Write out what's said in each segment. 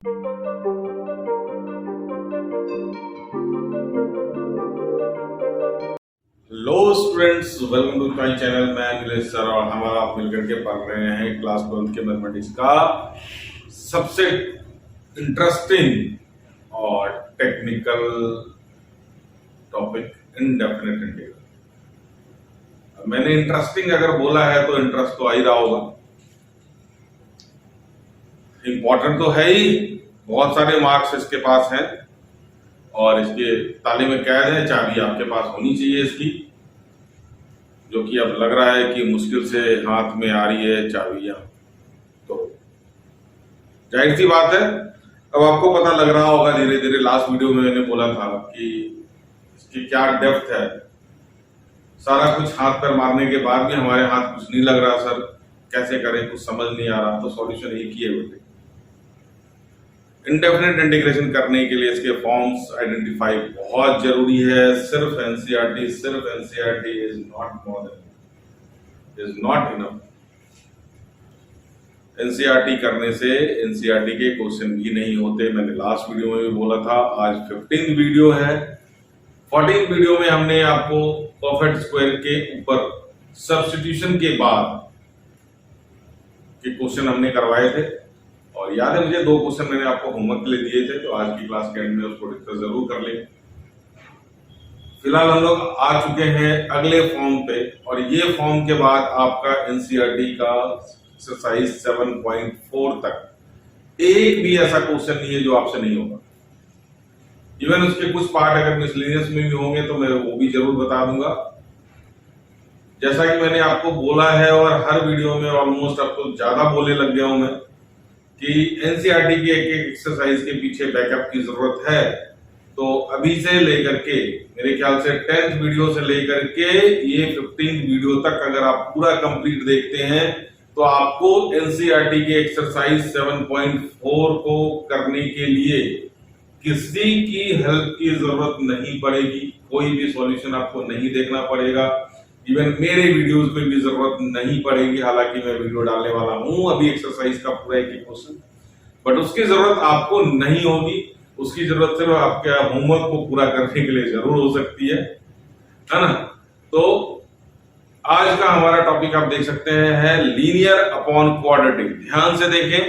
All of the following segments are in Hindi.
Hello students, welcome to my channel. मैं नीलेश सर और हमारा आप मिलकर के पढ़ रहे हैं क्लास 12 के मैथमेटिक्स का सबसे इंटरेस्टिंग और टेक्निकल टॉपिक इनडेफिनेट इंटीग्रल। मैंने इंटरेस्टिंग अगर बोला है तो इंटरेस्ट तो आ ही रहा होगा। इंपॉर्टेंट तो है ही, बहुत सारे मार्क्स इसके पास हैं और इसके ताले में कैद है। चाबी आपके पास होनी चाहिए इसकी, जो कि अब लग रहा है कि मुश्किल से हाथ में आ रही है चाबियां। तो जाहिर सी बात है, अब आपको पता लग रहा होगा धीरे धीरे। लास्ट वीडियो में मैंने बोला था कि इसकी क्या डेप्थ है। सारा कुछ हाथ पर मारने के बाद भी हमारे हाथ कुछ नहीं लग रहा सर, कैसे करें, कुछ समझ नहीं आ रहा। तो सॉल्यूशन एक ही है बेटे, इंडेफिनेट इंटीग्रेशन करने के लिए इसके फॉर्म्स आइडेंटिफाई बहुत जरूरी है। सिर्फ NCERT is not enough. NCERT करने से एनसीईआरटी के क्वेश्चन भी नहीं होते। मैंने लास्ट वीडियो में भी बोला था। आज 15th वीडियो है। 14th वीडियो में हमने आपको परफेक्ट स्क्वायर के ऊपर सब्स्टिट्यूशन के बाद के क्वेश्चन हमने करवाए थे और याद है मुझे 2 क्वेश्चन मैंने आपको होमवर्क के लिए दिए थे, तो आज की क्लास के एंड में उसको डिस्कस जरूर कर लेंगे। फिलहाल हम लोग आ चुके हैं अगले फॉर्म पे और ये फॉर्म के बाद आपका एनसीईआरटी का एक्सरसाइज 7.4 तक एक भी ऐसा क्वेश्चन नहीं है जो आपसे नहीं होगा। इवन उसके कुछ पार्ट अगर मिसलेनियस में भी होंगे तो मैं वो भी जरूर बता दूंगा। जैसा कि मैंने आपको बोला है और हर वीडियो में ऑलमोस्ट अब तो ज्यादा बोलने लग गया हूं मैं कि एनसीईआरटी की एक एक्सरसाइज के पीछे बैकअप की जरूरत है। तो अभी से लेकर के मेरे ख्याल से 10th वीडियो से लेकर के ये 15th वीडियो तक अगर आप पूरा कंप्लीट देखते हैं तो आपको एनसीईआरटी के एक्सरसाइज 7.4 को करने के लिए किसी की हेल्प की जरूरत नहीं पड़ेगी। कोई भी सॉल्यूशन आपको नहीं देखना पड़ेगा। इवन मेरे वीडियोस में भी जरूरत नहीं पड़ेगी। हालांकि मैं वीडियो डालने वाला हूं अभी एक्सरसाइज का पूरा एक क्वेश्चन, बट उसकी जरूरत आपको नहीं होगी। उसकी जरूरत सिर्फ आपके होमवर्क को पूरा करने के लिए जरूर हो सकती है ना। तो आज का हमारा टॉपिक आप देख सकते हैं लीनियर अपॉन क्वाड्रेटिक। ध्यान से देखें,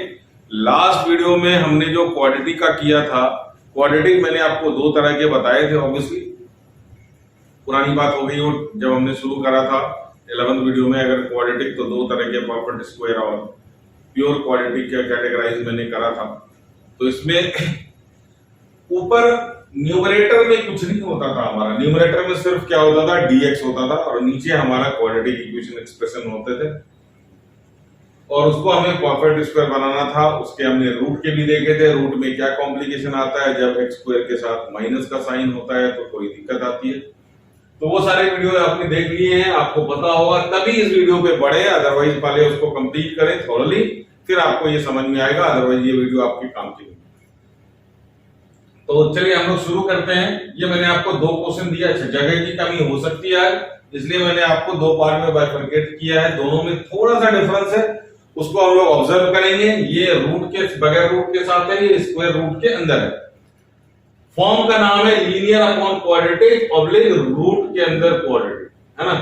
लास्ट वीडियो में हमने जो क्वाड्रेटिक का किया था, क्वाड्रेटिक मैंने आपको 2 तरह के बताए थे। ऑब्वियसली पुरानी बात हो गई, और जब हमने शुरू करा था 11th वीडियो में अगर क्वाड्रेटिक, तो 2 तरह के परफेक्ट स्क्वायर और प्योर क्वाड्रेटिक का कैटेगराइज मैंने करा था। तो इसमें ऊपर न्यूमरेटर में कुछ नहीं होता था हमारा। न्यूमरेटर में सिर्फ क्या होता था, dx होता था और नीचे हमारा क्वाड्रेटिक इक्वेशन एक्सप्रेशन होते थे और उसको हमें परफेक्ट स्क्वायर बनाना था। उसके हमने रूट के भी देखे थे। रूट में क्या कॉम्प्लिकेशन आता है, जब एक्स स्क्वायर के साथ माइनस का साइन होता है तो थोड़ी दिक्कत आती है। तो वो सारे वीडियो आपने देख लिए हैं, आपको पता होगा, तभी इस वीडियो पे बढ़े। अदरवाइज पहले उसको कंप्लीट करें थोड़ली, फिर आपको ये समझ में आएगा। अदरवाइज ये वीडियो आपके काम की नहीं। तो चलिए हम लोग शुरू करते हैं। ये मैंने आपको 2 क्वेश्चन दिया। अच्छा, जगह की कमी हो सकती है इसलिए मैंने आपको 2 पार्ट में बाइफरकेट किया है। दोनों में थोड़ा सा डिफरेंस है, उसको हम लोग ऑब्जर्व करेंगे। ये रूट के बगैर रूट के साथ है, ये स्क्वायर रूट के अंदर है। फॉर्म का नाम है linear upon quadratic oblique root के अंदर क्वाड्रेटिक, है ना।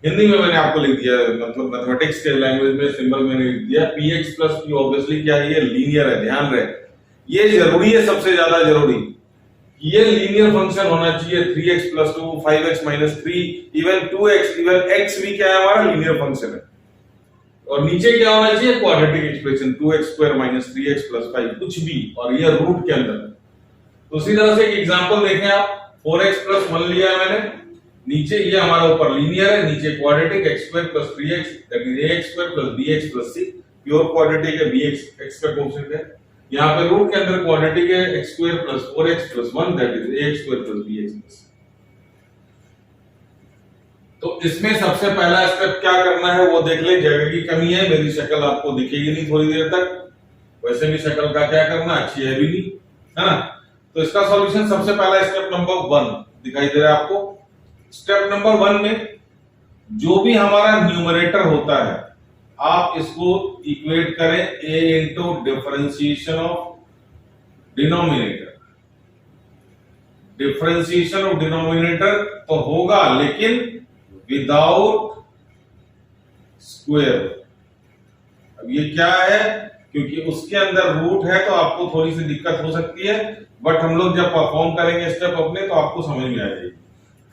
हिंदी में मैंने आपको लिख दिया, मतलब मैथमेटिक्स के लैंग्वेज में सिंबल मैंने लिख दिया px प्लस q। ऑब्वियसली क्या है, ये लीनियर है। ध्यान रहे, ये जरूरी है, सबसे ज्यादा जरूरी। ये लीनियर फंक्शन होना चाहिए। 3x plus 2, 5x minus 3, even 2x, even x भी क्या है, हमारा लीनियर फंक्शन है। और नीचे क्या होना चाहिए, quadratic expression 2x square minus 3x plus 5, कुछ भी, और ये रूट के अंदर। तो उसी तरह से एक एग्जांपल देखें आप। 4x प्लस 1 लिया है मैंने, नीचे ये हमारा ऊपर लीनियर है, नीचे quadratic x square plus 3x that is ax square plus bx plus c। Pure quadratic है, bx x का कोएफिशिएंट है। यहाँ पे रूट के अंदर क्वाड्रेटिक है, x square plus 4x plus 1 that is ax square plus bx plus c। तो इसमें सबसे पहला स्टेप क्या करना है वो देख ले। जगह की कमी है, मेरी शक्ल आपको दिखेगी नहीं थोड़ी देर तक। वैसे भी शक्ल का क्या करना, अच्छी है भी नहीं, है ना। तो इसका सॉल्यूशन सबसे पहला स्टेप नंबर 1 दिखाई दे रहा है आपको। स्टेप नंबर 1 में जो भी हमारा न्यूमरेटर होता है, आप इसको इक्वेट करें a into differentiation of denominator, differentiation of denominator तो होगा लेकिन विदाउट स्क्वायर। अब ये क्या है, क्योंकि उसके अंदर रूट है तो आपको थोड़ी सी दिक्कत हो सकती है, बट हम लोग जब परफॉर्म करेंगे स्टेप अपने तो आपको समझ में आ जाएगी।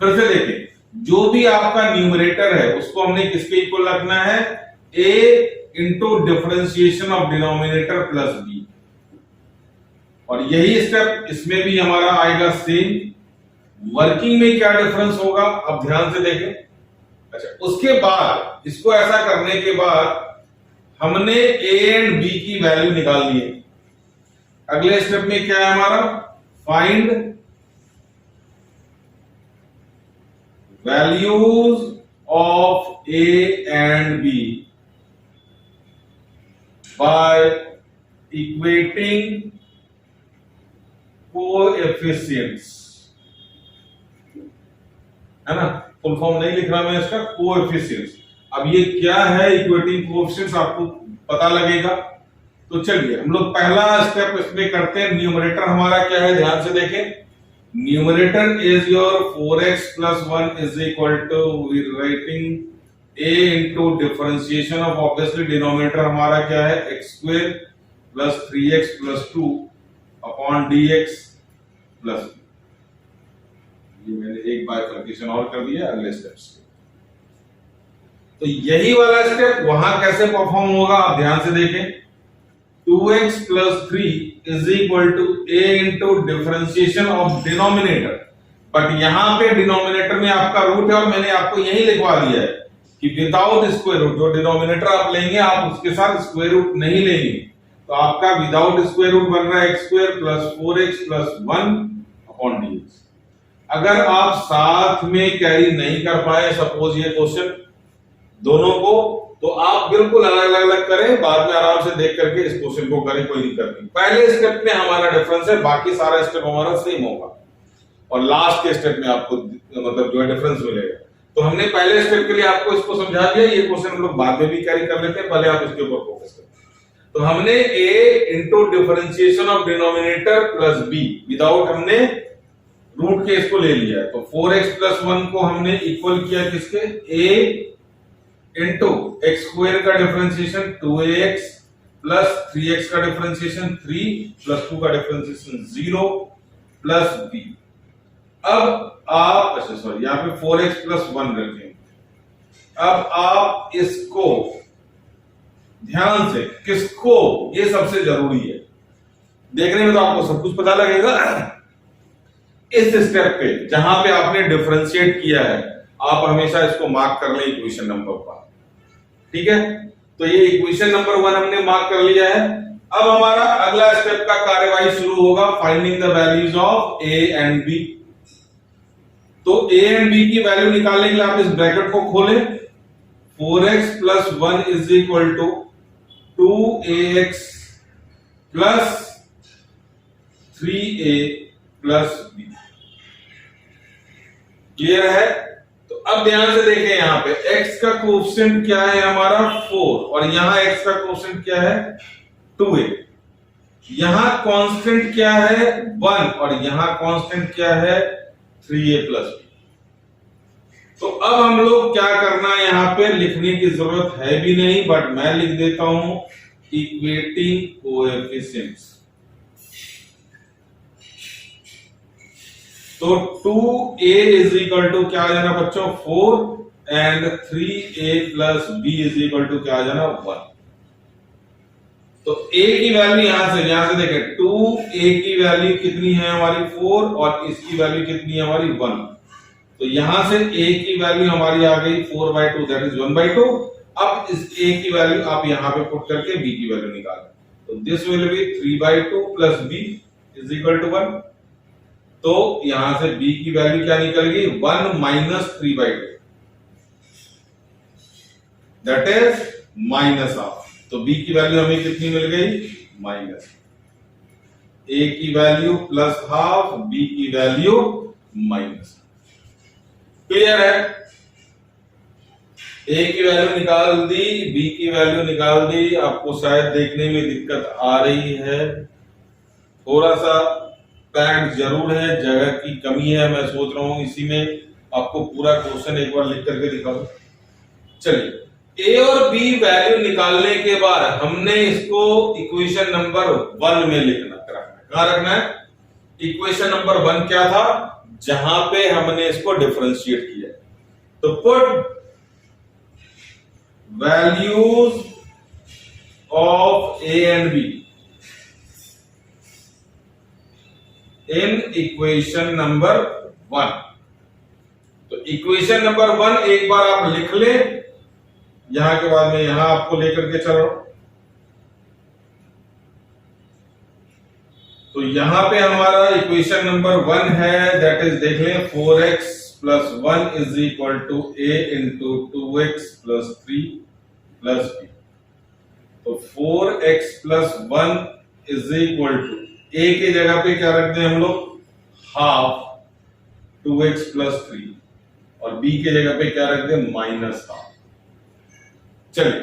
फिर से देखें, जो भी आपका न्यूमरेटर है उसको हमने किसके इक्वल रखना है, a into differentiation of denominator plus b। और यही स्टेप इसमें भी हमारा आएगा सेम। वर्किंग में क्या डिफरेंस होगा अब ध्यान से देखें। अच्छा, उसके बाद इसको ऐसा करने के बाद हमने a एंड b की वैल्यू निकाल ली है। अगले स्टेप में क्या है हमारा, find values of a and b by equating coefficients, है ना। फुल फॉर्म नहीं लिख रहा मैं इसका, कोएफिशिएंट्स। अब ये क्या है इक्वेटिंग कोएफिशिएंट्स आपको पता लगेगा। तो चलिए हम लोग पहला स्टेप इसमें करते हैं। न्यूमरेटर हमारा क्या है, ध्यान से देखें। Numerator is your 4x plus 1 is equal to, we writing a into differentiation of obviously denominator हमारा क्या है, x square plus 3x plus 2 upon dx plus b। ये मैंने एक बाइफर्केशन और कर दिया अगले स्टेप्स के। तो यही वाला स्टेप वहां कैसे परफॉर्म होगा आप ध्यान से देखें। 2x plus 3 is equal to a into differentiation of denominator, but यहां पे डिनोमिनेटर में आपका रूट है और मैंने आपको यही लिखवा दिया है कि विदाउट स्क्वायर रूट, जो डिनोमिनेटर आप लेंगे आप उसके साथ स्क्वायर रूट नहीं लेंगे। तो आपका विदाउट स्क्वायर रूट बन रहा है x square plus 4x plus 1 upon dx। अगर आप साथ में कैरी नहीं कर पाए सपोज ये क्वेश्चन दोनों को, तो आप बिल्कुल अलग अलग करें, बाद में आराम से देख करके इस क्वेश्चन को करें, कोई दिक्कत नहीं। पहले स्टेप में हमारा डिफरेंस है, बाकी सारा स्टेप हमारा सेम होगा और लास्ट के स्टेप में आपको मतलब जो है डिफरेंस मिलेगा। तो हमने पहले स्टेप के लिए आपको इसको समझा दिया, ये क्वेश्चन हम लोग बाद में भी कैरी कर लेते हैं, पहले आप इसके ऊपर फोकस करें। तो हमने a into differentiation of denominator plus b without हमने रूट के इसको ले लिया है। तो 4x प्लस 1 को हमने इक्वल किया किसके, a इंटू एक्स स्क्वायर का डिफरेंशिएशन 2ax प्लस 3x का डिफरेंशिएशन 3 प्लस 2 का डिफरेंशिएशन 0 प्लस b। अब आप अच्छा सॉरी यहां पे 4x प्लस 1 रखेंगे। अब आप इसको ध्यान से, किसको, ये सबसे जरूरी है, देखने में तो आपको सब कुछ पता लगेगा। इस स्टेप पे जहां पे आपने डिफरेंशिएट किया है आप हमेशा इसको मार्क कर लें इक्वेशन नंबर 1, ठीक है। तो ये इक्वेशन नंबर 1 हमने मार्क कर लिया है। अब हमारा अगला स्टेप का कार्यवाही शुरू होगा, finding the values of a and b। तो a एंड b की वैल्यू निकालने के लिए आप इस ब्रैकेट को खोलें। 4x plus 1 is equal to 2ax plus 3a plus b। Clear है। तो अब ध्यान से देखें, यहां पे x का कोएफिशिएंट क्या है हमारा 4 और यहां x का कोएफिशिएंट क्या है 2a। यहां कांस्टेंट क्या है 1 और यहां कांस्टेंट क्या है 3a प्लस b। तो अब हम लोग क्या करना है, यहां पे लिखने की जरूरत है भी नहीं, बट मैं लिख देता हूं इक्वेटिंग कोएफिशिएंट्स। तो 2a इज इक्वल टू क्या आ जाना बच्चों 4 and 3a plus b is equal to क्या आ जाना 1। तो a की वैल्यू यहां से देखें, 2a की वैल्यू कितनी है हमारी 4 और इसकी वैल्यू कितनी है हमारी 1। तो यहां से a की वैल्यू हमारी आ गई 4/2 दैट इज 1/2। अब इस a की वैल्यू आप यहां पे पुट करके b की वैल्यू निकालें। तो this will be 3/2 plus b is equal to 1। तो यहां से b की वैल्यू क्या निकल गई 1 minus 3/2 that is minus half. तो b की वैल्यू हमें कितनी मिल गई माइनस, a की वैल्यू प्लस हाफ, b की वैल्यू माइनस। क्लियर है। a की वैल्यू निकाल दी, b की वैल्यू निकाल दी। आपको शायद देखने में दिक्कत आ रही है थोड़ा सा पैक्ड जरूर है, जगह की कमी है। मैं सोच रहा हूं इसी में आपको पूरा क्वेश्चन एक बार लिख करके दिखा दूं। चलिए, ए और बी वैल्यू निकालने के बाद हमने इसको इक्वेशन नंबर 1 में रखना है। कहां रखना है? इक्वेशन नंबर 1 क्या था? जहां पे हमने इसको डिफरेंशिएट किया। तो put values of A and be in equation number 1। तो इक्वेशन नंबर 1 एक बार आप लिख ले, यहां के बाद में यहां आपको लेकर के चल रहा हूं। तो यहां पे हमारा इक्वेशन नंबर 1 है, दैट इज देख लें 4x plus 1 is equal to a into 2x plus 3 plus b। तो 4x plus 1 is equal to a की जगह पे क्या रखते हैं हम लोग? हाफ 2x प्लस 3, और b की जगह पे क्या रखते हैं? Minus half. चलिए,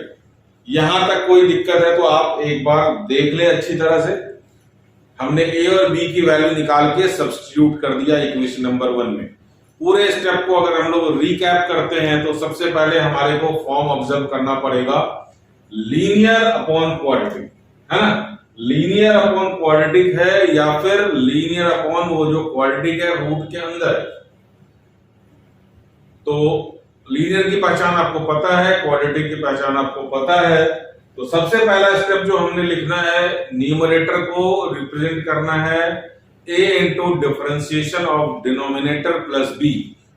यहां तक कोई दिक्कत है तो आप एक बार देख ले अच्छी तरह से। हमने a और b की वैल्यू निकाल के सब्स्टिट्यूट कर दिया इक्वेशन नंबर 1 में। पूरे स्टेप को अगर हम लोग रिकैप करते हैं तो सबसे पहले हमारे को फॉर्म ऑब्जर्व करना पड़ेगा, लीनियर अपॉन क्वाड्रेटिक, है ना? लीनियर अपॉन क्वाड्रेटिक है या फिर लीनियर अपॉन वो जो क्वाड्रेटिक है रूट के अंदर है। तो लीनियर की पहचान आपको पता है, क्वाड्रेटिक की पहचान आपको पता है। तो सबसे पहला स्टेप जो हमने लिखना है, न्यूमरेटर को रिप्रेजेंट करना है a into differentiation of denominator plus b।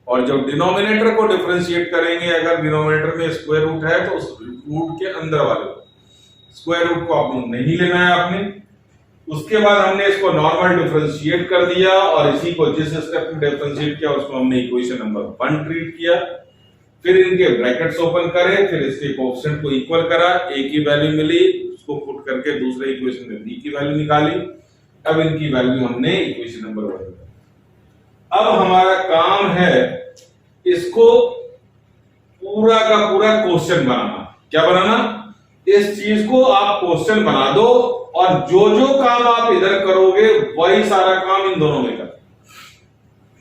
और जब डिनोमिनेटर को डिफरेंशिएट करेंगे, अगर डिनोमिनेटर में स्क्वायर रूट है तो उस रूट के अंदर वाले स्क्वायर रूट को आप नहीं लेना है आपने। उसके बाद हमने इसको नॉर्मल डिफरेंशिएट कर दिया, और इसी को जिस स्टेप में डिफरेंशिएट किया उसको हमने इक्वेशन नंबर 1 ट्रीट किया। फिर इनके ब्रैकेट्स ओपन करे, फिर इसके कोएफिशिएंट को इक्वल करा, a की वैल्यू मिली, उसको पुट करके दूसरे इक्वेशन में b की वैल्यू निकाली। अब इनकी वैल्यू हमने इक्वेशन नंबर 1 में। अब हमारा काम है इसको पूरा का पूरा क्वेश्चन बनाना। क्या बनाना? इस चीज को आप क्वेश्चन बना दो, और जो जो काम आप इधर करोगे वही सारा काम इन दोनों में कर।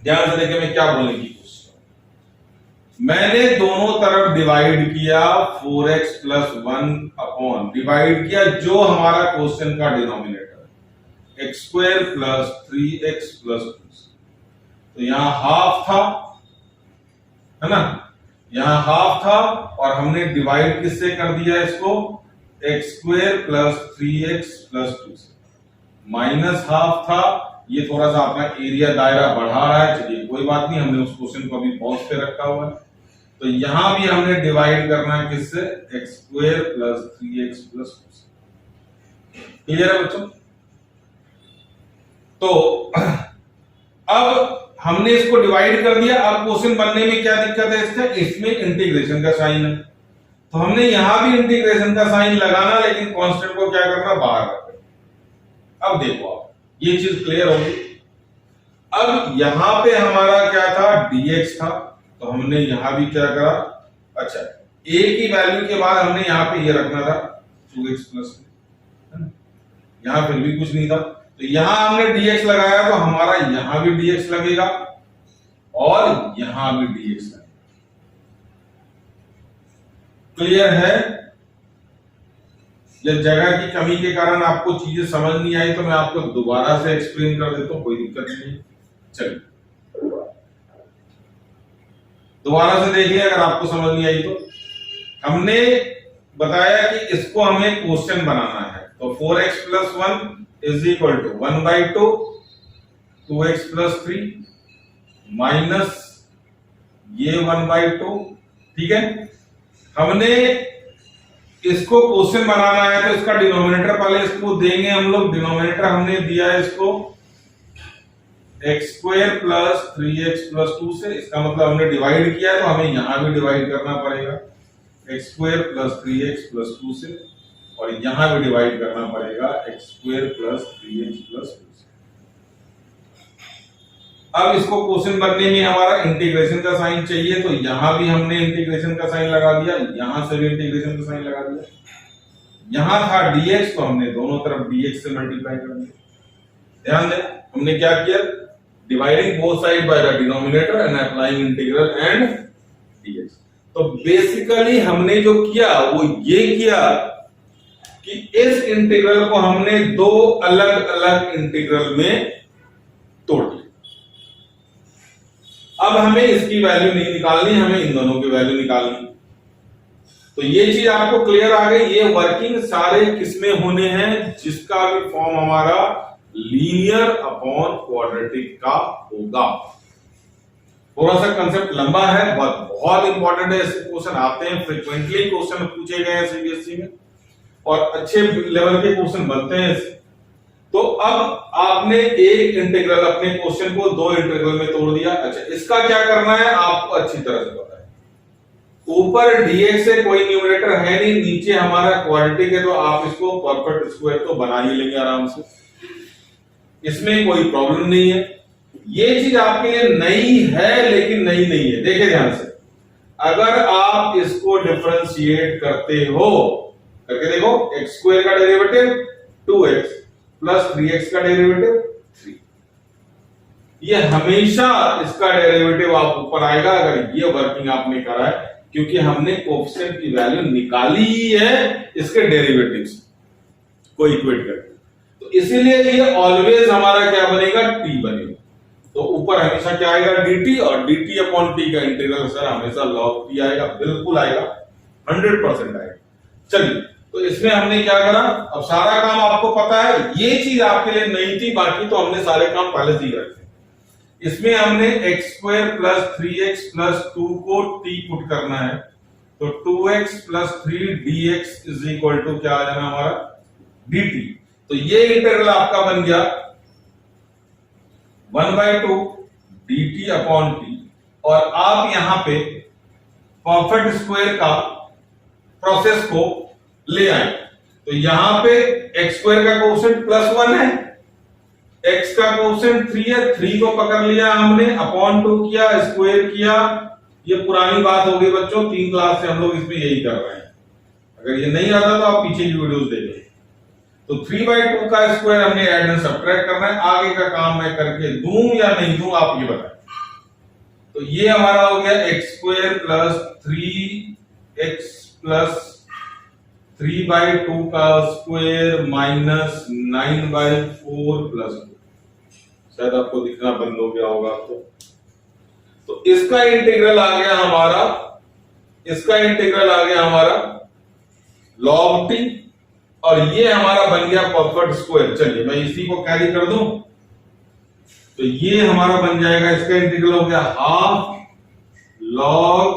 ध्यान से देखिए मैं क्या बोलने की कोशिश कर रहा हूं। मैंने दोनों तरफ डिवाइड किया 4x प्लस 1 अपॉन, डिवाइड किया जो हमारा क्वेश्चन का डिनोमिनेटर है, x square plus 3x plus 2। तो यहां हाफ था, है ना? यहां हाफ था, और हमने डिवाइड किससे कर दिया इसको? x square plus 3x plus 2 से। माइनस हाफ था, ये थोड़ा सा अपना एरिया दायरा बढ़ा रहा है। चलिए कोई बात नहीं, हमने उस क्वेश्चन को अभी पॉज पे रखा हुआ है। तो यहां भी हमने डिवाइड करना है किससे? x square plus 3x plus 2 से। क्लियर है बच्चों? तो अब हमने इसको डिवाइड कर दिया। अब क्वेश्चन बनने में क्या दिक्कत है इसका? इसमें इंटीग्रेशन का साइन है, तो हमने यहां भी इंटीग्रेशन का साइन लगाना, लेकिन कांस्टेंट को क्या करना? बाहर रखना। अब देखो आप, ये चीज क्लियर होगी। अब यहां पे हमारा क्या था? dx था, तो हमने यहां भी क्या करा? अच्छा, a की वैल्यू के बाद हमने यहां पे ये रखना था 2x प्लस, यहां फिर भी कुछ नहीं था, तो यहां हमने dx लगाया, तो हमारा यहां भी dx लगेगा और यहां भी dx लगेगा। क्लियर है? जब जगह की कमी के कारण आपको चीजें समझ नहीं आई तो मैं आपको दोबारा से एक्सप्लेन कर देता हूं, कोई दिक्कत नहीं। चलिए दोबारा से देखिए, अगर आपको समझ नहीं आई तो। हमने बताया कि इसको हमें क्वेश्चन बनाना है, तो 4x plus 1 is equal to 1/2 2x plus 3 minus ये 1/2। ठीक है, हमने इसको क्वेश्चन बनाना है तो इसका डिनोमिनेटर पहले इसको देंगे हम लोग। डिनोमिनेटर हमने दिया है इसको x square plus 3x plus 2 से। इसका मतलब हमने डिवाइड किया, तो हमें यहां भी डिवाइड करना पड़ेगा x square plus 3x plus 2 से, और यहां भी डिवाइड करना पड़ेगा x square plus 3x plus 2 से। अब इसको क्वेश्चन बनने में हमारा इंटीग्रेशन का साइन चाहिए, तो यहां भी हमने इंटीग्रेशन का साइन लगा दिया, यहां से भी इंटीग्रेशन का साइन लगा दिया। यहां था dx, तो हमने दोनों तरफ dx से मल्टीप्लाई कर दिया। ध्यान दें, हमने क्या किया, dividing both side by the denominator and applying integral and dx। तो बेसिकली हमने जो किया वो ये किया कि इस इंटीग्रल को हमने दो अलग अलग इंटीग्रल में तोड़ दिया। अब हमें इसकी वैल्यू नहीं निकालनी, हमें इन दोनों की वैल्यू निकालनी। तो ये चीज आपको क्लियर आ गई। ये वर्किंग सारे किसमें होने हैं, जिसका भी फॉर्म हमारा लीनियर अपॉन क्वाड्रेटिक का होगा। थोड़ा सा कंसेप्ट लंबा है, बहुत इंपॉर्टेंट है। ऐसे क्वेश्चन आते हैं, फ्रीक्वेंटली क्वेश्चन पूछे गए हैं सीबीएसई में और अच्छे लेवल के क्वेश्चन बनते हैं इससे। तो अब आपने एक इंटीग्रल अपने क्वेश्चन को दो इंटीग्रल में तोड़ दिया। अच्छा, इसका क्या करना है आपको अच्छी तरह से पता है। ऊपर dx से कोई न्यूमरेटर है नहीं, नीचे हमारा क्वाड्रेटिक है, तो आप इसको परफेक्ट स्क्वायर तो बना ही लेंगे आराम से, इसमें कोई प्रॉब्लम नहीं है। ये चीज आपके लिए नई है लेकिन नई नहीं है। देखिए ध्यान से, अगर आप इसको डिफरेंशिएट करते हो, करके देखो, एक्स स्क्वायर का डेरिवेटिव 2x प्लस 3x का डेरिवेटिव 3, ये हमेशा इसका डेरिवेटिव आप ऊपर आएगा अगर ये वर्किंग आपने करा है, क्योंकि हमने कोएफिशिएंट की वैल्यू निकाली ही है इसके डेरिवेटिव से को इक्वेट करके। तो इसीलिए ये ऑलवेज हमारा क्या बनेगा, t बनेगा। तो ऊपर हमेशा क्या आएगा, dt, और dt अपॉन t का इंटीग्रल सर हमेशा log t आएगा, बिल्कुल आएगा, 100% आएगा। चलिए, तो इसमें हमने क्या करा, अब सारा काम आपको पता है। ये चीज आपके लिए नहीं थी, बाकी तो हमने सारे काम पहले से ही रखे। इसमें हमने x square plus 3x plus 2 को t पुट करना है, तो 2x plus 3 dx is equal to क्या आ जाना हमारा, dt। तो ये इंटीग्रल आपका बन गया 1/2 dt अपॉन t। और आप यहां पे परफेक्ट स्क्वायर का प्रोसेस को ले आए, तो यहां पे x स्क्वायर का कोएफिशिएंट +1 है, x का कोएफिशिएंट 3 है, 3 को पकड़ लिया हमने, अपॉन 2 किया, स्क्वायर किया। ये पुरानी बात हो गई बच्चों, 3 क्लास से हम लोग इसमें यही कर रहे हैं। अगर ये नहीं आता तो आप पीछे की वीडियोस देखिए। तो 3/2 का स्क्वायर हमने ऐड एंड सब्ट्रैक्ट करना है। आगे का काम मैं करके दूं या नहीं दूं आप ये बताएं। तो ये हमारा हो गया x square plus 3x plus 3/2 का स्क्वायर माइनस 9/4 प्लस 2। शायद आपको दिखना बंद हो गया होगा आपको। तो इसका इंटीग्रल आ गया हमारा, इसका इंटीग्रल आ गया हमारा log t, और ये हमारा बन गया परफेक्ट स्क्वायर। चलिए मैं इसी को कैरी कर दूं, तो ये हमारा बन जाएगा, इसका इंटीग्रल हो गया हाफ log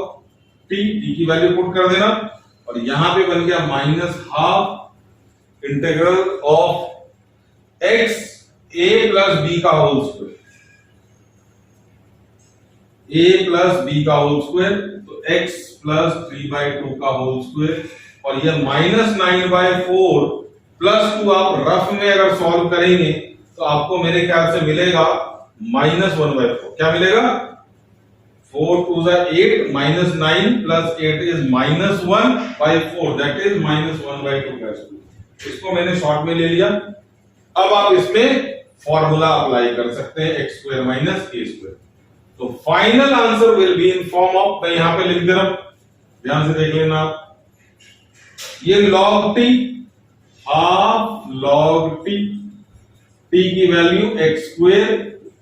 t, t की वैल्यू पुट कर देना, और यहां पे बन गया minus half integral of x a plus b का whole square, a plus b का होल स्क्वायर, तो x प्लस 3/2 का होल स्क्वायर, और ये माइनस 9/4 प्लस 2। आप रफ में अगर सॉल्व करेंगे तो आपको मेरे ख्याल से मिलेगा माइनस 1/4। क्या मिलेगा, 4 2 8, minus 9 plus 8 is minus 1/4, that is minus 1/2 plus 2। इसको मैंने शॉर्ट में ले लिया। अब आप इसमें फॉर्मूला अप्लाई कर सकते हैं, x square minus a square. तो final answer will be in form of, मैं यहां पे लिख दे रहा हूं, ध्यान से देख लेना आप। ये log t, half log t, t की value x square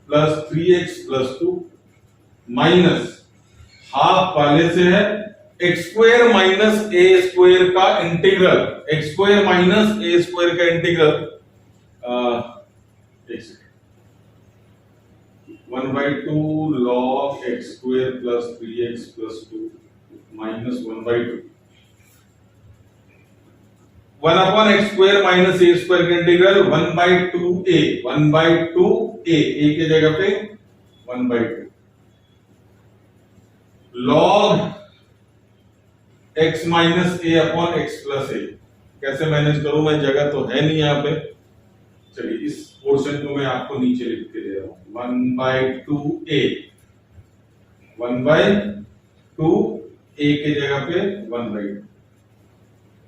plus 3x plus 2 minus half वाले से है x square minus a square का integral, x square minus a square का integral 1/2 log x square plus 3x plus 2 minus 1/2, 1 upon x square minus a square का इंटीग्रल 1/2a, 1/2a, a की जगह पे 1/2 log x minus a upon x plus a। कैसे मैनेज करूं मैं, जगह तो है नहीं यहाँ पे। चलिए इस पोर्शन को मैं आपको नीचे लिख के दे रहा हूं, 1/2a, 1/2a की जगह पे 1/2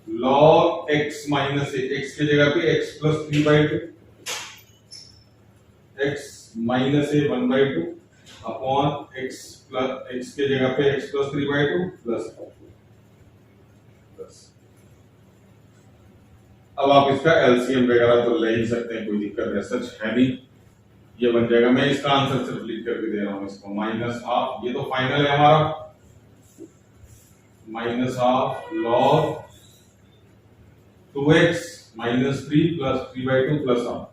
log x minus a, x की जगह पे x प्लस 3/2 x माइनस ए 1/2 अपॉन x प्लस x के जगह पे x प्लस 3/2 प्लस। अब आप इसका एलसीएम वगैरह तो ले ही सकते हैं, कोई दिक्कत है सच है नहीं, ये बन जाएगा। मैं इसका आंसर सिर्फ लिख करके दे रहा हूं इसको, माइनस हाफ, ये तो फाइनल है हमारा, minus half log 2x minus 3 plus 3/2 plus half.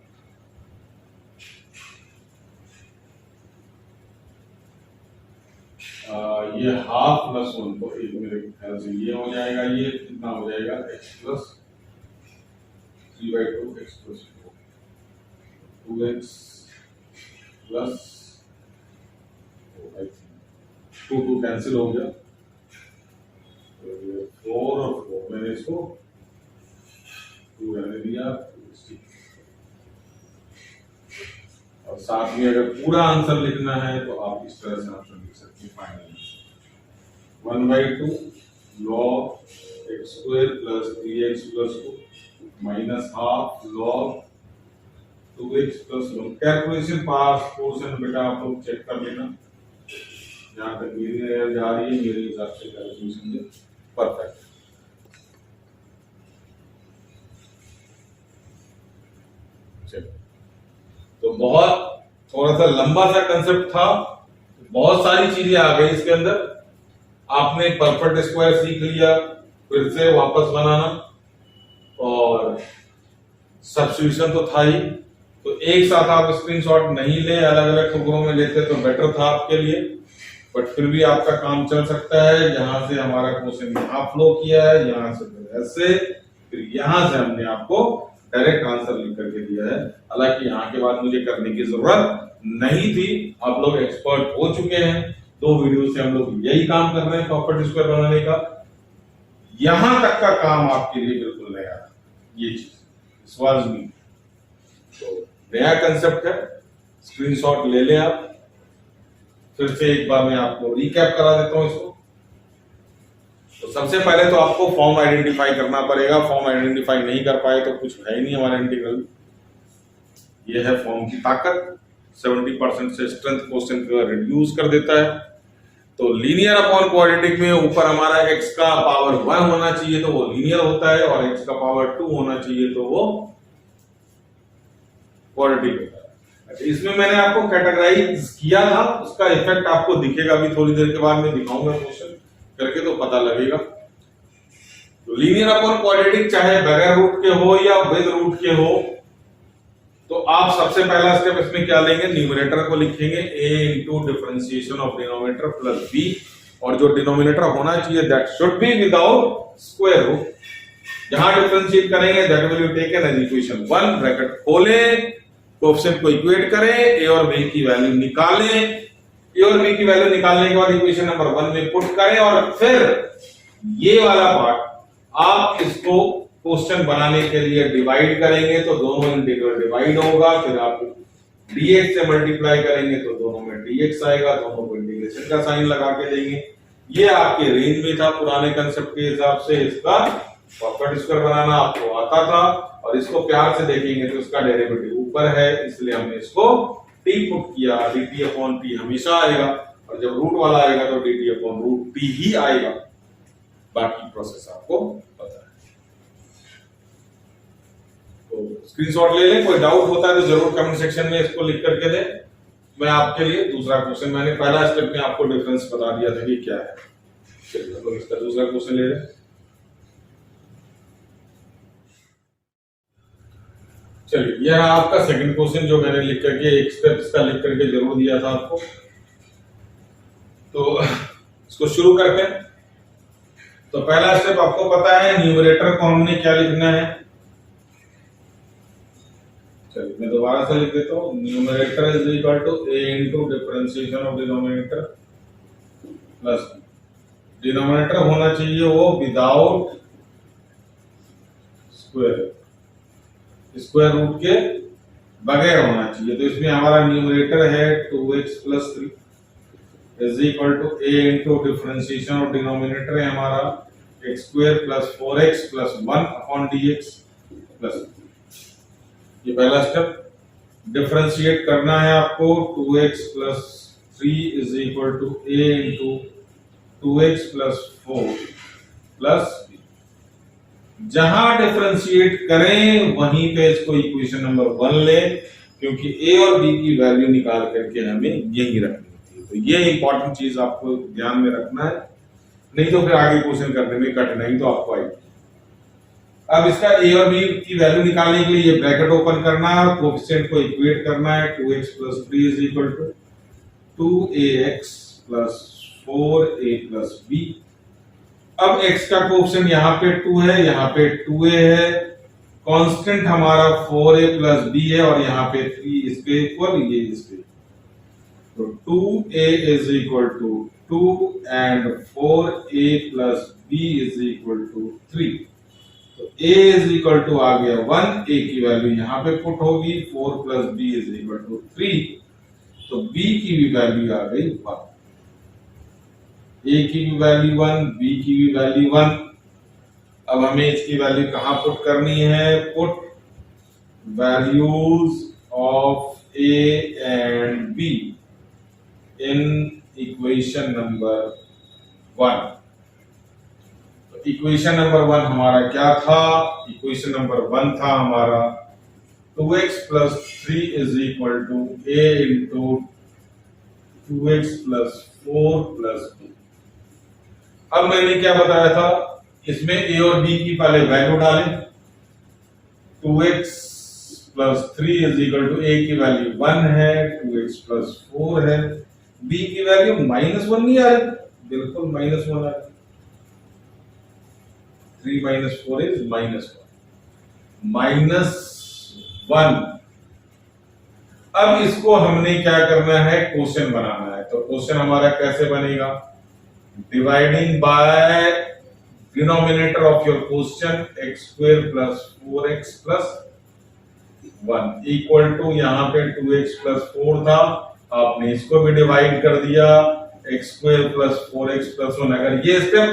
ये हाफ प्लस 1 तो एक मेरे ख्याल से ये हो जाएगा, ये कितना हो जाएगा x plus 3/2 x plus 2x plus 2 cancel हो गया, तो ये 4 और 4 मैंने इसको 2 रहने दिया। और साथ में अगर पूरा आंसर लिखना है तो आप इस तरह से ऑप्शन लिख सकते हैं, final 1/2 log x square plus 3x plus 2 minus half log 2x plus 1। Calculation पास पोर्शन बेटा आप लोग चेक कर लेना, जहां तक मेरी नजर जा रही है मेरे हिसाब से कैलकुलेशन में परफेक्ट। चलो, तो बहुत थोड़ा सा लंबा सा कंसेप्ट था, बहुत सारी चीजें आ गई इसके अंदर। आपने परफेक्ट स्क्वायर सीख लिया, फिर से वापस बनाना, और सब्स्टिट्यूशन तो था ही, तो एक साथ आप स्क्रीनशॉट नहीं ले, अलग अलग टुकड़ों में लेते तो बेटर था आपके लिए, बट फिर भी आपका काम चल सकता है। जहां से हमारा क्वेश्चन यहाँ फ्लो किया है, यहाँ से फिर ऐसे, फिर यहां से हमने आपको डायरेक्ट आंसर लिख करके दिया है। हालांकि यहाँ के बाद मुझे करने की जरूरत नहीं थी, आप लोग एक्सपर्ट हो चुके हैं। 2 वीडियो से हम लोग यही काम कर रहे हैं प्रॉपर्टी स्क्वायर बनाने का। यहां तक का काम आपके लिए बिल्कुल नया है, ये चीज विश्वास भी, तो नया कंसेप्ट है, स्क्रीनशॉट ले लें आप। फिर से एक बार मैं आपको रिकैप करा देता हूं इसको। तो सबसे पहले तो आपको फॉर्म आइडेंटिफाई करना पड़ेगा, फॉर्म आइडेंटिफाई नहीं कर पाए तो कुछ है ही नहीं हमारा इंटीग्रल। ये है फॉर्म की ताकत, 70% से स्ट्रेंथ क्वेश्चन को रिड्यूस कर देता है। तो लीनियर अपॉन क्वाड्रेटिक में ऊपर हमारा x का पावर 1 होना चाहिए तो वो लीनियर होता है, और x का पावर 2 होना चाहिए तो वो क्वाड्रेटिक होता है। इसमें मैंने आपको कैटेगराइज किया था, उसका इफेक्ट आपको दिखेगा भी थोड़ी देर के बाद, मैं दिखाऊंगा क्वेश्चन करके तो पता लगेगा। तो लीनियर अपॉन क्वाड्रेटिक चाहे बगैर रूट के हो या विद रूट के हो, तो आप सबसे पहला स्टेप इसमें क्या लेंगे, न्यूमरेटर को लिखेंगे a into differentiation of denominator plus b, और जो डिनोमिनेटर होना चाहिए that should be without square root. जहां डिफरेंशिएट करेंगे that will be taken as equation 1, bracket खोलें, कोएफिशिएंट को इक्वेट करें, a और b की वैल्यू निकालें, a और b की वैल्यू निकालने के बाद इक्वेशन नंबर 1 में पुट करें, और फिर ये वाला पार्ट आप इसको क्वेश्चन बनाने के लिए डिवाइड करेंगे तो दोनों इंटीग्रल डिवाइड होगा, फिर आप dx से मल्टीप्लाई करेंगे तो दोनों में dx आएगा, दोनों को इंटीग्रेशन का साइन लगा के देंगे। ये आपके रेंज में था पुराने कंसेप्ट के हिसाब से, इसका परफेक्ट स्क्वायर बनाना आपको आता था, और इसको प्यार से देखेंगे तो इसका डेरिवेटिव ऊपर है, इसलिए हमने इसको t पुट किया, dt अपॉन t हमेशा आएगा, और जब रूट वाला आएगा तो dt अपॉन रूट t ही आएगा। बाकी प्रोसेस आपको पता है, तो स्क्रीनशॉट ले लें। कोई डाउट होता है तो जरूर कमेंट सेक्शन में इसको लिख करके दें। मैं आपके लिए दूसरा क्वेश्चन, मैंने पहला स्टेप में आपको डिफरेंस बता दिया था कि क्या है, चलिए तो इसका दूसरा क्वेश्चन ले लें। चलिए, यह आपका सेकंड क्वेश्चन जो मैंने लिख करके एक स्टेप इसका लिख करके जरूर दिया था आपको, तो इसको शुरू करते हैं। तो पहला स्टेप आपको पता है, न्यूमरेटर को हमने क्या लिखना है, चलिए मैं दोबारा से लिख देता हूं, numerator is equal to a into differentiation of denominator plus denominator होना चाहिए वो विदाउट स्क्वायर रूट के बगैर होना चाहिए। तो इसमें हमारा न्यूमरेटर है 2x plus 3 is equal to a into differentiation of denominator है हमारा x square plus 4x plus 1 upon dx plus, ये पहला स्टेप। डिफरेंशिएट करना है आपको। 2x plus 3 is equal to a into 2x plus 4 plus b। जहां डिफरेंशिएट करें वहीं पे इसको इक्वेशन नंबर 1 ले, क्योंकि a और b की वैल्यू निकाल करके हमें यही रखनी होती है। तो ये इंपॉर्टेंट चीज आपको ध्यान में रखना है, नहीं तो फिर आगे क्वेश्चन करने में कठिनाई तो आपको आएगी। अब इसका a और b की वैल्यू निकालने के लिए ये ब्रैकेट ओपन करना है और कोएफिशिएंट को इक्वेट करना है। 2x plus 3 is equal to 2ax plus 4a plus b। अब x का कोएफिशिएंट यहाँ पे 2 है, यहाँ पे 2a है, कांस्टेंट हमारा 4a प्लस b है और यहाँ पे 3 इसके इक्वल, ये इसके। तो 2a is equal to 2 and 4a plus b is equal to 3। तो a इज इक्वल टू आ गया 1, a की वैल्यू यहाँ पे पुट होगी, 4 plus b is equal to 3। तो b की भी वैल्यू आ गई 1, a की भी वैल्यू 1, b की भी वैल्यू 1। अब हमें इसकी वैल्यू कहां पुट करनी है? Put values of a and b in equation number 1। Equation number 1 हमारा क्या था? इक्वेशन नंबर 1 था हमारा 2x plus 3 is equal to a into 2x plus 4 plus b। अब मैंने क्या बताया था? इसमें a और b की पहले वैल्यू डालें। 2x plus 3 is equal to a की वैल्यू 1 है, 2x प्लस 4 है, b की वैल्यू -1 नहीं आ रही, बिल्कुल -1 आ रही। 3 minus 4 is -1। अब इसको हमने क्या करना है? क्वेश्चन बनाना है। तो क्वेश्चन हमारा कैसे बनेगा? Dividing by denominator of your question x square plus 4x plus 1 equal to, यहाँ पे 2x प्लस 4 था, आपने इसको भी डिवाइड कर दिया, x square plus 4x plus 1। अगर ये स्टेप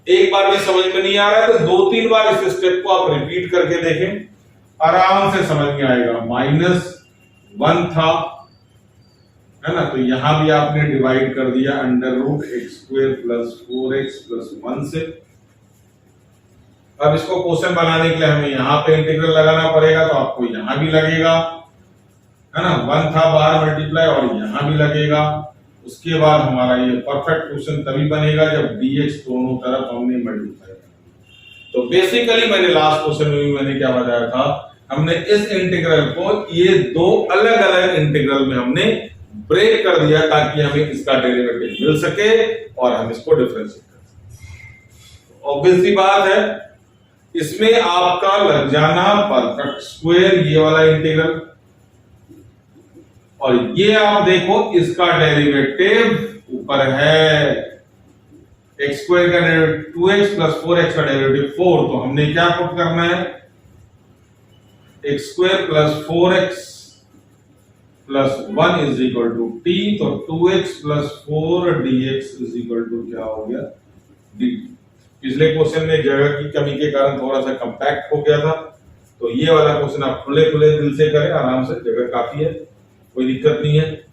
एक बार में समझ में नहीं आ रहा है तो 2-3 बार इस स्टेप को आप रिपीट करके देखें, आराम से समझ में आएगा। -1 था, है ना, तो यहां भी आपने डिवाइड कर दिया under root x square plus 4x plus 1 से। अब इसको क्वेश्चन बनाने के लिए हमें यहां पे इंटीग्रल लगाना पड़ेगा, तो आपको यहां भी लगेगा, है ना, 1 था बाहर मल्टीप्लाई और यहां भी लगेगा। उसके बाद हमारा ये परफेक्ट क्वेश्चन तभी बनेगा जब dx दोनों तरफ हमने मल्टीप्लाई किया। तो बेसिकली मैंने लास्ट क्वेश्चन में भी मैंने क्या बताया था? हमने इस इंटीग्रल को ये दो अलग अलग इंटीग्रल में हमने ब्रेक कर दिया ताकि हमें इसका डेरिवेटिव मिल सके और हम इसको डिफरेंशिएट कर सकें। ऑब्वियस सी बात है, इसमें आपका लग जाना परफेक्ट स्क्वायर, ये वाला इंटीग्रल, और ये आप देखो इसका डेरिवेटिव ऊपर है, x स्क्वायर का डेरिवेटिव 2x प्लस 4x का डेरिवेटिव 4। तो हमने क्या पुट करना है? x square plus 4x plus 1 is equal to t। तो 2x plus 4 dx is equal to क्या हो गया? dt। पिछले क्वेश्चन में जगह की कमी के कारण थोड़ा सा कंपैक्ट हो गया था, तो ये वाला क्वेश्चन आप खुले खुले दिल से करें, आराम से, जगह काफी है, कोई दिक्कत नहीं है।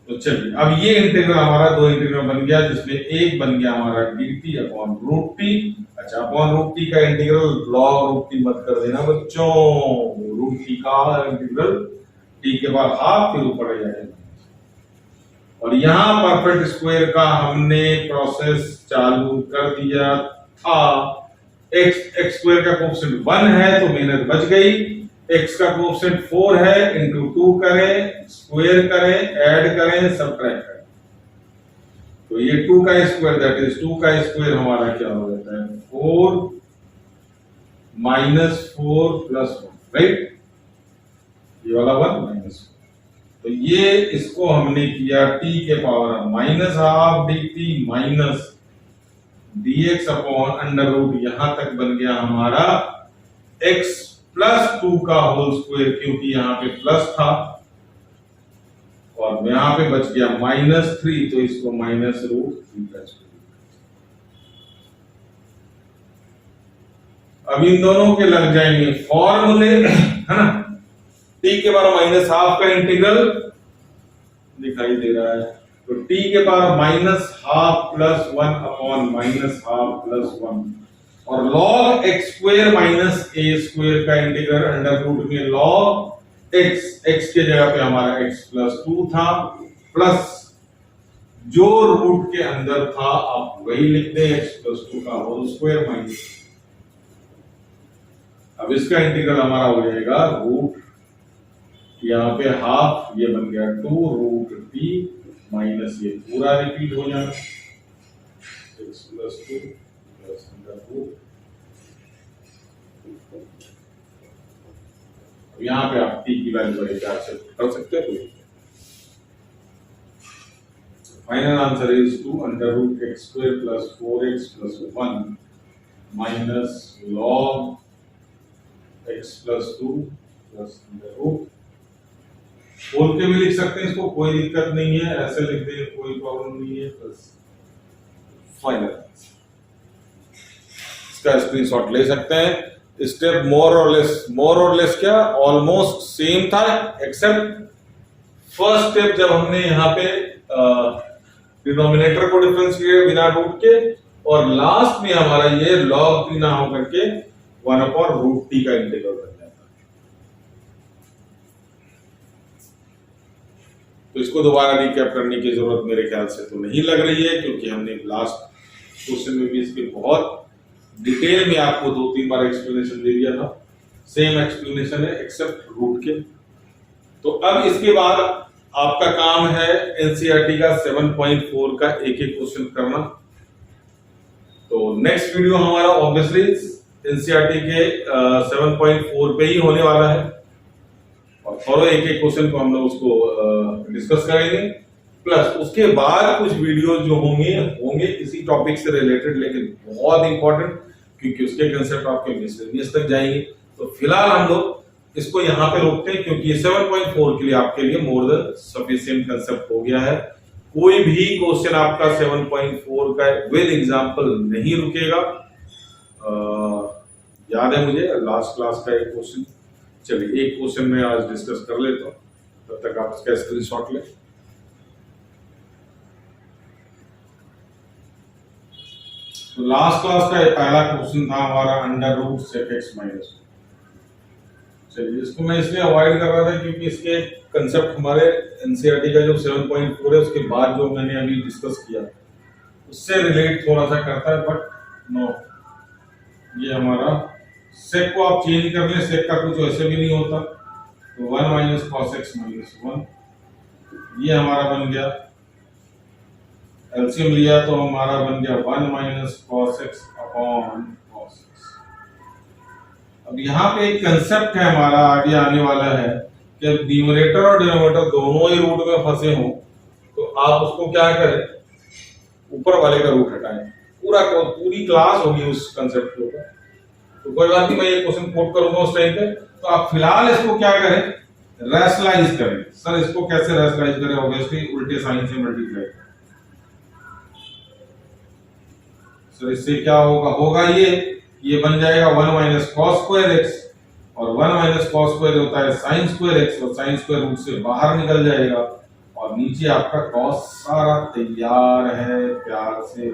तो चलिए, अब ये इंटीग्रल हमारा दो इंटीग्रल बन गया, जिसमें एक बन गया हमारा dt अपॉन रूट टी। अच्छा, अपॉन रूट टी का इंटीग्रल लॉग रूट टी मत कर देना बच्चों, रूट टी का इंटीग्रल टी के बाद हाफ फिर ऊपर आ जाएगा। और यहाँ परफेक्ट स्क्वायर का हमने प्रोसेस चालू कर दिया था। x स्क्वायर का कोएफिशिएंट 1 है तो मेहनत बच गई, x का कोएफिशिएंट 4 है, इंटू 2 करें, स्क्वायर करें, ऐड करें, सबट्रैक्ट करें। तो ये 2 का स्क्वायर, दैट इज 2 का स्क्वायर हमारा क्या हो जाता है? 4 -4 प्लस 1, राइट, ये वाला 1 -1। तो ये इसको हमने किया t के power -12 dt minus dx upon under root, यहां तक बन गया हमारा x प्लस 2 का होल स्क्वायर, क्योंकि यहां पे प्लस था और यहां पे बच गया -3, तो इसको -√3 का स्क्वायर। अब इन दोनों के लग जाएंगे फॉर्मूले, है ना, टी के पावर माइनस हाफ का इंटीग्रल दिखाई दे रहा है, तो टी के power minus half plus 1 upon minus half plus 1 और log x square minus a square का इंटीग्रल अंडर रूट में log x के जगह पे हमारा x प्लस 2 था प्लस जो रूट के अंदर था आप वही लिख दें x प्लस 2 का होल स्क्वायर माइनस, अब इसका इंटीग्रल हमारा हो जाएगा रूट, यहाँ पे हाफ ये बन गया 2 रूट टी माइनस ये पूरा रिपीट हो जाना x plus 2 plus under root, यहाँ पे आप टी की वैल्यू बड़े प्यार से कर सकते हैं। कोई final answer is 2 under root x square plus 4x plus 1 minus log x plus 2 plus under root, बोल के भी लिख सकते हैं इसको, कोई दिक्कत नहीं है, ऐसे लिख देंगे कोई प्रॉब्लम नहीं है, बस फाइनल इसका स्क्रीनशॉट ले सकते हैं। स्टेप मोर और लेस क्या ऑलमोस्ट सेम था, एक्सेप्ट फर्स्ट स्टेप जब हमने यहाँ पे डिनोमिनेटर को डिफरेंस किया बिना रूट के, और लास्ट में हमारा ये log t ना हो करके 1 अपॉन रूट टी का इंटीग्रल बन जाता है। तो इसको दोबारा रिकैप करने की जरूरत मेरे ख्याल से तो नहीं लग रही है, क्योंकि हमने लास्ट क्वेश्चन में भी इसके बहुत डिटेल में आपको 2-3 बार एक्सप्लेनेशन दे दिया था, सेम एक्सप्लेनेशन है एक्सेप्ट रूट के। तो अब इसके बाद आपका काम है एनसीईआरटी का 7.4 का एक एक क्वेश्चन करना। तो नेक्स्ट वीडियो हमारा ऑब्वियसली एनसीईआरटी के 7.4 पे ही होने वाला है, और थोड़ा एक एक क्वेश्चन को हम लोग उसको डिस्कस करेंगे, प्लस उसके बाद कुछ वीडियो जो होंगे इसी टॉपिक से रिलेटेड, लेकिन बहुत इंपॉर्टेंट, क्योंकि उसके कंसेप्ट आपके मिसलेनियस तक जाएंगे। तो फिलहाल हम लोग इसको यहाँ पे रोकते हैं, क्योंकि ये 7.4 के लिए आपके लिए मोर देन सफिशिएंट कंसेप्ट हो गया है। कोई भी क्वेश्चन आपका 7.4 का विद एग्जांपल नहीं रुकेगा। याद है मुझे लास्ट क्लास का एक क्वेश्चन, चलिए एक क्वेश्चन में आज डिस्कस कर लेता हूँ, तब तक आप इसका स्क्रीनशॉट लें। तो लास्ट क्लास का पहला क्वेश्चन था हमारा under root sec x minus. चलिए इसको मैं इसलिए अवॉइड कर रहा था क्योंकि इसके कंसेप्ट हमारे एनसीईआरटी का जो 7.4 है उसके बाद जो मैंने अभी डिस्कस किया उससे रिलेट थोड़ा सा करता है, बट नो, ये हमारा सेक को आप चेंज कर लें, सेक का कुछ वैसे भी नहीं होता, तो 1 माइनस कॉस एक्स माइनस 1 ये हमारा बन गया। एलसीएम लिया तो हमारा बन गया 1 minus cos x upon cos x. अब यहाँ पे एक कंसेप्ट है हमारा आगे आने वाला है कि न्यूमरेटर और डिनोमिनेटर दोनों ही रूट में फंसे हों, तो आप उसको क्या करें, ऊपर वाले का रूट हटाएं। पूरी क्लास होगी उस कंसेप्ट के ऊपर, तो कोई बात नहीं, मैं ये क्वेश्चन कोट करूंगा उस टाइम पे। तो आप फिलहाल इसको क्या करें, रैशनलाइज करें। सर इसको कैसे रैशनलाइज करें, ऑब्वियसली उल्टे साइन से मल्टीप्लाई। सर इससे क्या होगा ये बन जाएगा 1 माइनस कॉस स्क्वायर एक्स, और 1 माइनस कॉस स्क्वायर होता है साइन स्क्वायर एक्स, और साइन स्क्वायर रूट से बाहर निकल जाएगा, और नीचे आपका कॉस सारा तैयार है, प्यार से।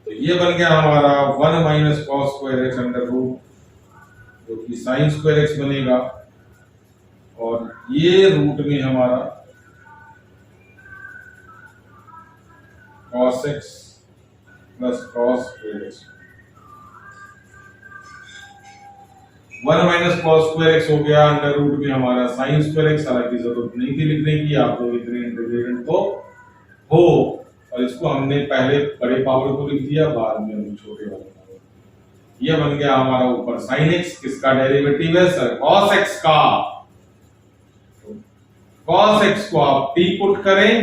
तो ये बन गया हमारा 1 minus cos square x under root, जो कि साइन स्क्वायर एक्स बनेगा, और ये रूट में हमारा cos x plus cos square x। 1 minus cos square x हो गया, अंडर रूट में हमारा sin स्क्वायर x, हालांकि जरूरत नहीं थी लिखने की, आप लोग इतने इंटीग्रेटेड तो हो, और इसको हमने पहले बड़े पावर को लिख दिया, बाद में हम छोटे वाले पावर। ये बन गया हमारा ऊपर sin x, किसका डेरिवेटिव है सर, cos x का। cos x को आप t पुट करें,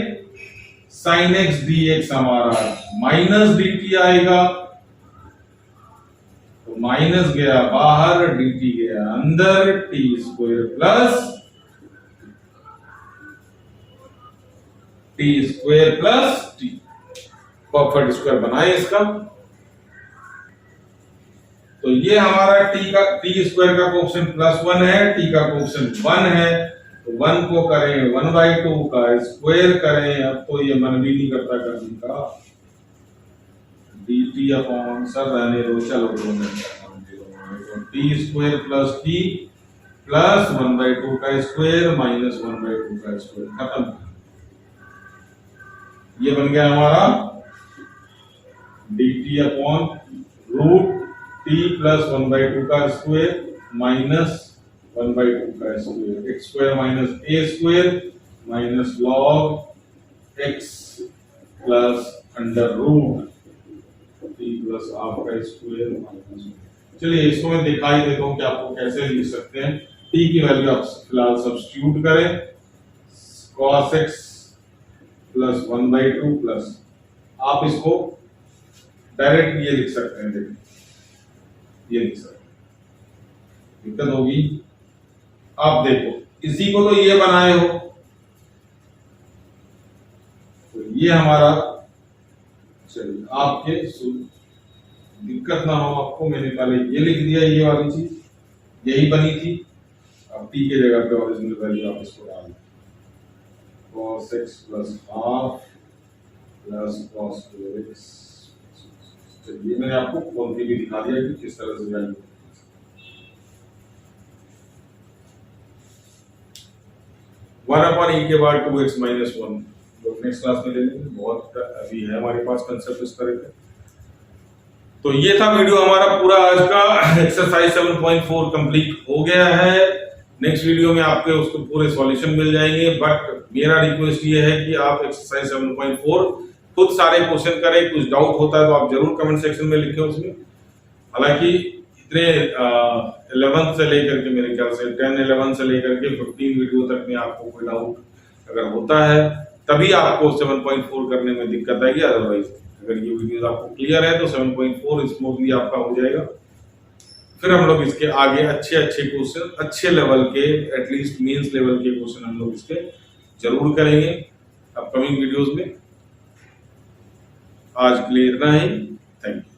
sin x dx हमारा माइनस dt आएगा, तो माइनस गया बाहर, dt गया अंदर, t square plus t perfect square बनाए इसका। तो ये हमारा टी स्क्वायर का कोएफिशिएंट +1 है, टी का कोएफिशिएंट 1 है, तो 1 को करें 1/2 का स्क्वायर करें, अब तो ये मन भी नहीं करता करने का, dt अपॉन सर रहने दो, चलो 2 minute, T square plus T plus 1/2 का स्क्वायर माइनस 1/2 का स्क्वायर, खत्म। ये बन गया हमारा dt upon root t plus 1/2 का स्क्वायर माइनस 1/2 का square, x square minus a square minus log x plus under root t plus half का स्क्वायर माइनस। चलिए इसको मैं दिखाई देता हूँ कि आपको कैसे लिख सकते हैं। टी की वैल्यू आप फिलहाल सब्स्टिट्यूट करें, cos x प्लस 1/2 प्लस, आप इसको डायरेक्ट ये लिख सकते हैं, देखिए ये लिख सकते हैं, दिक्कत होगी। आप देखो इसी को तो ये बनाए हो, तो ये हमारा, चलिए आपके दिक्कत ना हो आपको, मैंने पहले ये लिख दिया, ये वाली चीज यही बनी थी, अब टी की जगह पे ओरिजिनल वैल्यू आप इसको डाल, cos x plus half plus cos 2x। चलिए मैंने आपको खोल के भी दिखा दिया कि किस तरह से वैल्यू, वन अपॉन ई के बाद 2x माइनस 1 लोग नेक्स्ट क्लास में ले लेंगे, बहुत अभी है हमारे पास कंसेप्ट इस तरह का। तो ये था वीडियो हमारा पूरा आज का, एक्सरसाइज 7.4 कंप्लीट हो गया है। नेक्स्ट वीडियो में आपके उसको पूरे सॉल्यूशन मिल जाएंगे, बट मेरा रिक्वेस्ट ये है कि आप एक्सरसाइज 7.4 खुद सारे क्वेश्चन करें, कुछ डाउट होता है तो आप जरूर कमेंट सेक्शन में लिखें उसमें। हालांकि इतने 11 से लेकर के मेरे ख्याल से 10, 11 से लेकर के 15 वीडियो तक में आपको कोई डाउट अगर होता है तभी आपको 7.4 करने में दिक्कत आएगी, अदरवाइज अगर ये वीडियो आपको क्लियर है तो 7.4 स्मूथली आपका हो जाएगा। फिर हम लोग इसके आगे अच्छे अच्छे क्वेश्चन, अच्छे लेवल के, एटलीस्ट मेंस लेवल के क्वेश्चन हम लोग इसके जरूर करेंगे अपकमिंग वीडियोस में। आज के लिए इतना ही, थैंक यू।